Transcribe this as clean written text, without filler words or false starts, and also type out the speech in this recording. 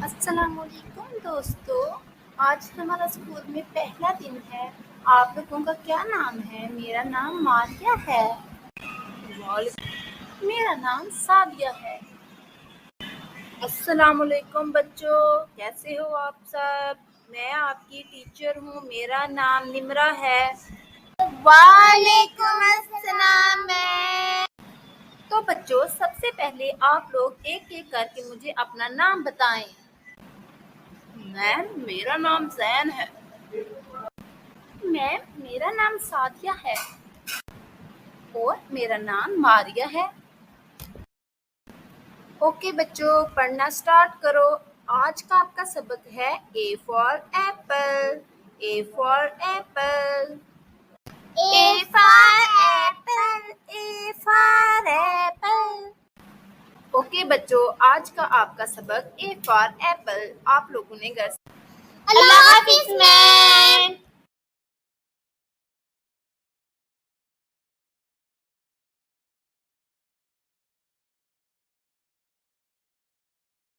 السلام علیکم دوستو، آج ہمارا اسکول میں پہلا دن ہے۔ آپ لوگوں کا کیا نام ہے؟ میرا نام ماریہ ہے۔ میرا نام سعدیہ ہے۔ السلام علیکم بچوں، کیسے ہو آپ سب؟ میں آپ کی ٹیچر ہوں، میرا نام نمرہ ہے۔ وعلیکم السلام میم۔ تو بچوں، سب سے پہلے آپ لوگ ایک ایک کر کے مجھے اپنا نام بتائیں۔ میم، میرا نام زین ہے۔ میم، میرا نام سعدیہ ہے۔ اور میرا نام ماریہ ہے۔ اوکے بچوں، پڑھنا سٹارٹ کرو۔ آج کا آپ کا سبق ہے A for apple. A for apple. A for apple, A for apple. Okay بچوں، آج کا آپ کا سبق A for apple. آپ لوگوں نے گھر سے اللہ